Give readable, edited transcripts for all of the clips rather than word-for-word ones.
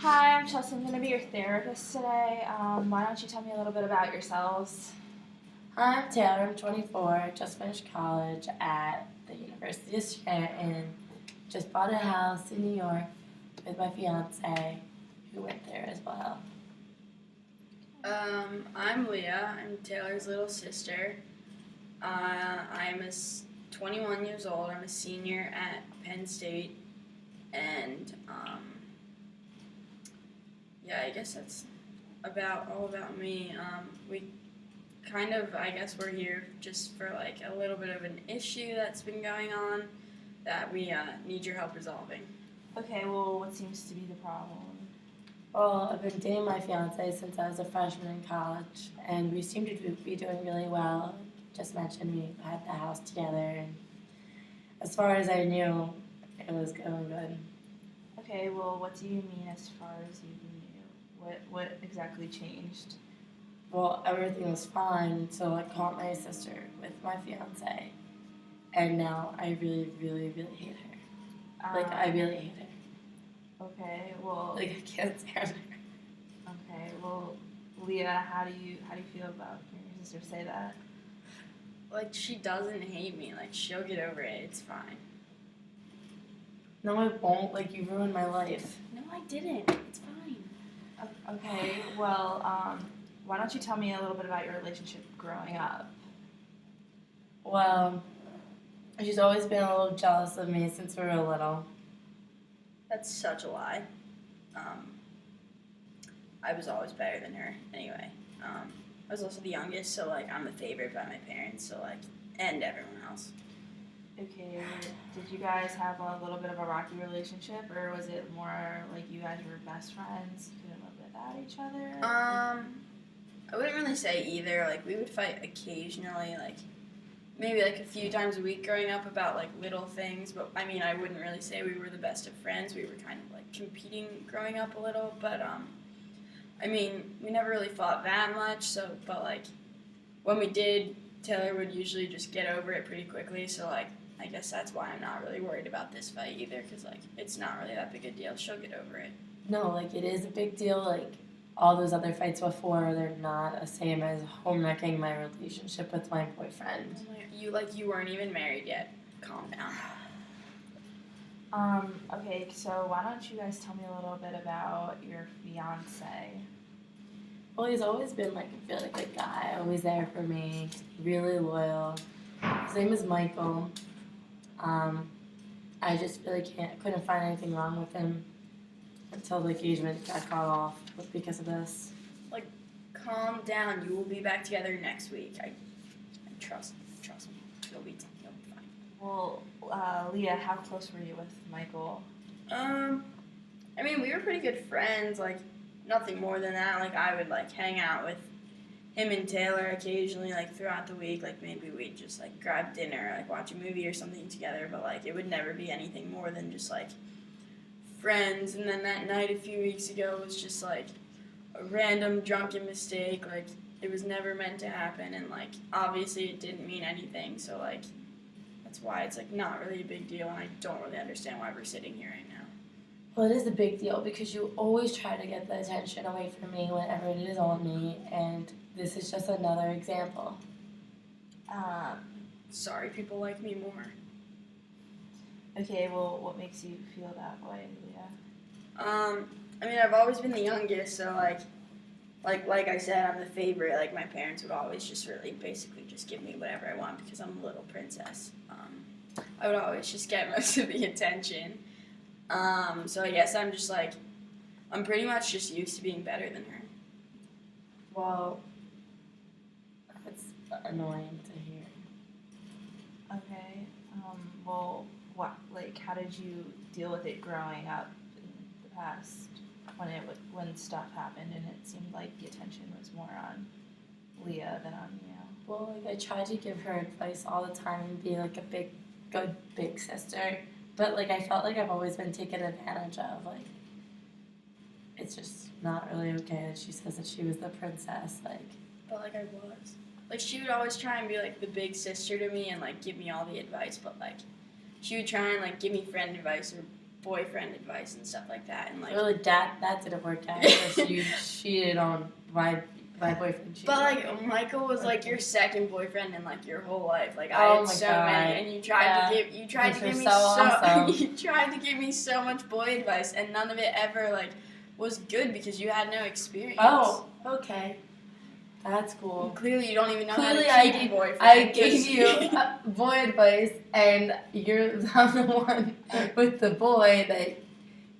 Hi, I'm Chelsea. I'm going to be your therapist today. Why don't you tell me a little bit about yourselves? Hi, I'm Taylor. I'm 24. Just finished college at the University of Scranton. Just bought a house in New York with my fiance, who went there as well. I'm Leah. I'm Taylor's little sister. I'm 21 years old. I'm a senior at Penn State, and yeah, I guess that's all about me. We kind of, I guess, we're here just for like a little bit of an issue that's been going on that we need your help resolving. Okay, well, what seems to be the problem? Well, I've been dating my fiance since I was a freshman in college, and we seem to be doing really well. Just mentioned we had the house together, and as far as I knew, it was going good. Okay, well, what do you mean as far as you knew? What exactly changed? Well, everything was fine until I caught my sister with my fiance, and now I really, really, really hate her. I really hate her. Okay, well. I can't stand her. Okay, well, Leah, how do you feel about hearing your sister say that? Like, she doesn't hate me. Like, she'll get over it. It's fine. No, I won't. You ruined my life. No, I didn't. It's fine. Okay, well, why don't you tell me a little bit about your relationship growing up? Well, she's always been a little jealous of me since we were little. That's such a lie. I was always better than her anyway. I was also the youngest, so I'm the favorite by my parents, and everyone else. Okay, did you guys have a little bit of a rocky relationship, or was it more like you guys were best friends, couldn't live without each other? I wouldn't really say either. We would fight occasionally, maybe a few times a week growing up about little things, but I mean, I wouldn't really say we were the best of friends. We were kind of competing growing up a little, but I mean, we never really fought that much, but when we did, Taylor would usually just get over it pretty quickly, so I guess that's why I'm not really worried about this fight either, because it's not really that big a deal. She'll get over it. No, it is a big deal. All those other fights before, they're not the same as home wrecking my relationship with my boyfriend. You weren't even married yet. Calm down. Okay, so why don't you guys tell me a little bit about your fiance? Well, he's always been I feel like a guy, always there for me, really loyal. His name is Michael. I just really couldn't find anything wrong with him until the engagement got cut off because of this. Calm down. You will be back together next week. I trust me. You'll be fine. Well, Leah, how close were you with Michael? I mean, we were pretty good friends. Nothing more than that. I would hang out with him and Taylor occasionally, throughout the week. Maybe we'd just grab dinner, watch a movie or something together. But it would never be anything more than just friends. And then that night a few weeks ago was just a random drunken mistake. It was never meant to happen, and obviously it didn't mean anything. So that's why it's not really a big deal, and I don't really understand why we're sitting here right now. Well, it is a big deal because you always try to get the attention away from me whenever it is on me, and this is just another example. Sorry, people like me more. Okay, well, what makes you feel that way, Leah? I mean, I've always been the youngest, so like I said, I'm the favorite. My parents would always just really basically just give me whatever I want because I'm a little princess. I would always just get most of the attention. So I guess I'm just I'm pretty much just used to being better than her. Well, that's annoying to hear. Okay, well, how did you deal with it growing up in the past when stuff happened and it seemed like the attention was more on Leah than on you? Well, I tried to give her advice all the time and be a good big sister, but I felt I've always been taken advantage of. It's just not really okay that she says that she was the princess. But I was. She would always try and be the big sister to me and give me all the advice, but she would try and give me friend advice or boyfriend advice and stuff like that, and like. Really, that didn't work out. So you cheated on my boyfriend. Cheated But on like me. Michael was like your second boyfriend in like your whole life. Like I Oh had my so God. many, and you tried to give Those are me so awesome. you tried to give me so much boy advice, and none of it ever like was good because you had no experience. Oh, okay. That's cool. Clearly you don't even know Clearly how to I keep a boyfriend. I gave 'cause- you boy advice, and you're the one with the boy that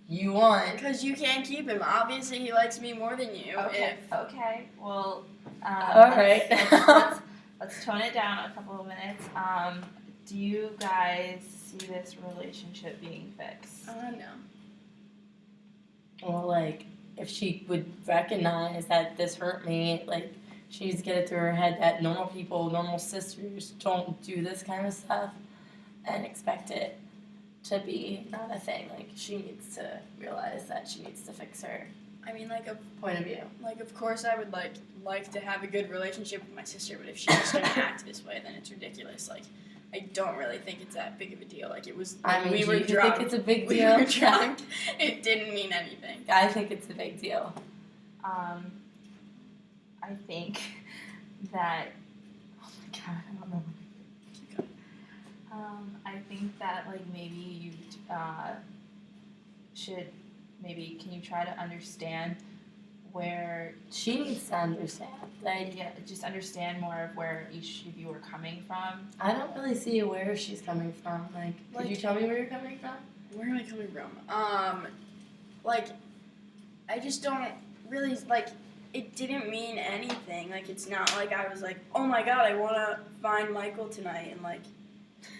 you want. Because you can't keep him. Obviously, he likes me more than you. Okay. Okay. Well. All right. Let's tone it down a couple of minutes. Do you guys see this relationship being fixed? No. Well, like, if she would recognize that this hurt me, like, she needs to get it through her head that normal people, normal sisters don't do this kind of stuff and expect it to be not a thing. Like, she needs to realize that she needs to fix her I mean, like point of view. of course, I would like to have a good relationship with my sister, but if she's just gonna act this way, then it's ridiculous. Like, I don't really think it's that big of a deal. Like, it was. I mean, we do were you drunk. think it's a big We deal? were drunk. It didn't mean anything. I think it's a big deal. I think that. Oh my god, I don't know. I think that like maybe you should maybe can you try to understand where She needs to understand. Like, yeah just understand more of where each of you are coming from. I don't really see where she's coming from. Like, could you tell me where you're coming from? Where am I coming from? Like, I just don't really like. It didn't mean anything. Like, it's not like I was like, oh my god, I want to find Michael tonight and like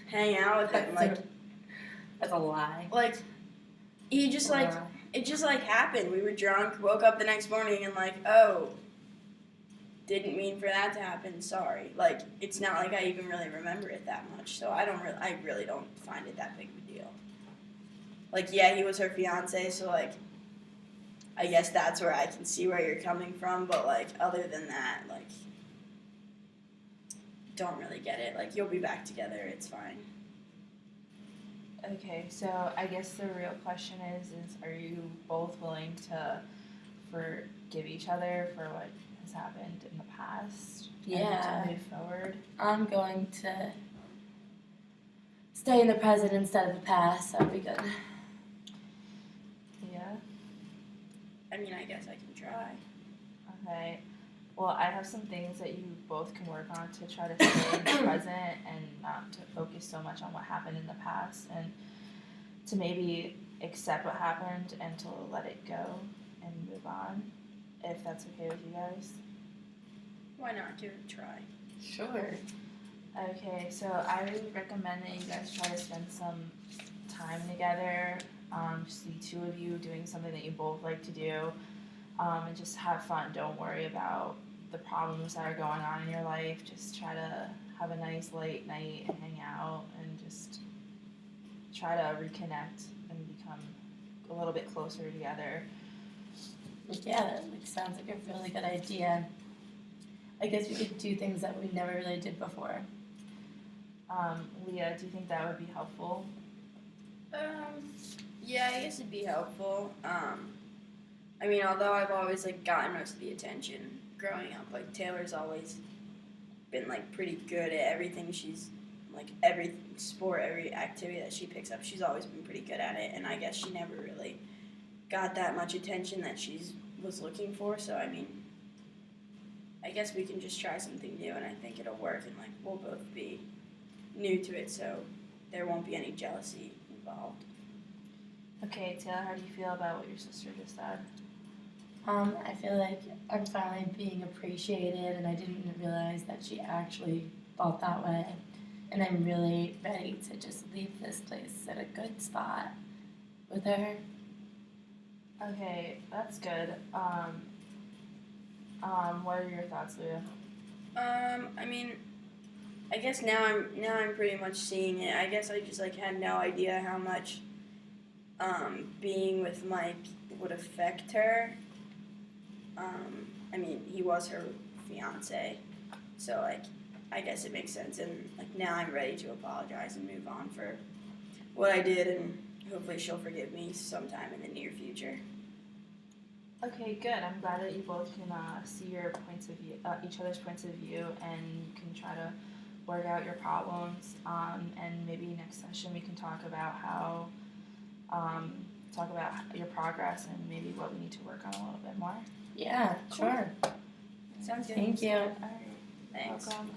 hang out with him. Like, That's a lie. like he just like it just like happened. We were drunk, woke up the next morning, and like, oh, didn't mean for that to happen. Sorry. Like, it's not like I even really remember it that much. So I really don't find it that big of a deal. Like, yeah, he was her fiance, so like, I guess that's where I can see where you're coming from. But like, other than that, like, don't really get it. Like, you'll be back together. It's fine. Okay, so I guess the real question is are you both willing to forgive each other for what has happened in the past? Yeah. And to move forward? I'm going to stay in the present instead of the past. That'd be good. Yeah. I mean, I guess I can try. Okay. Well, I have some things that you both can work on to try to stay in the present and not to focus so much on what happened in the past and to maybe accept what happened and to let it go and move on, if that's okay with you guys. Why not give it a try? Sure. Okay, so I would recommend that you guys try to spend some time together, just the two of you doing something that you both like to do, and just have fun. Don't worry about the problems that are going on in your life. Just try to have a nice late night and hang out and just try to reconnect and become a little bit closer together. Yeah, that sounds like a really good idea. I guess we could do things that we never really did before. Leah, do you think that would be helpful? Yeah, I guess it'd be helpful. I mean, although I've always like gotten most of the attention growing up, like Taylor's always been like pretty good at everything. She's like every sport, every activity that she picks up, she's always been pretty good at it. And I guess she never really got that much attention that she was looking for. So I mean, I guess we can just try something new, and I think it'll work. And like we'll both be new to it, so there won't be any jealousy involved. Okay, Taylor, how do you feel about what your sister just said? I feel like I'm finally being appreciated, and I didn't realize that she actually thought that way. And I'm really ready to just leave this place at a good spot with her. Okay, that's good. What are your thoughts, Leah? I mean, I guess now I'm pretty much seeing it. I guess I just like had no idea how much being with Mike would affect her. I mean, he was her fiance, so like I guess it makes sense. And like now I'm ready to apologize and move on for what I did, and hopefully she'll forgive me sometime in the near future. Okay, good. I'm glad that you both can see your points of view, each other's points of view, and you can try to work out your problems. And maybe next session we can talk about how, your progress and maybe what we need to work on a little bit more. Yeah, sure. Sounds good. Thank you. All right. Thanks. Welcome.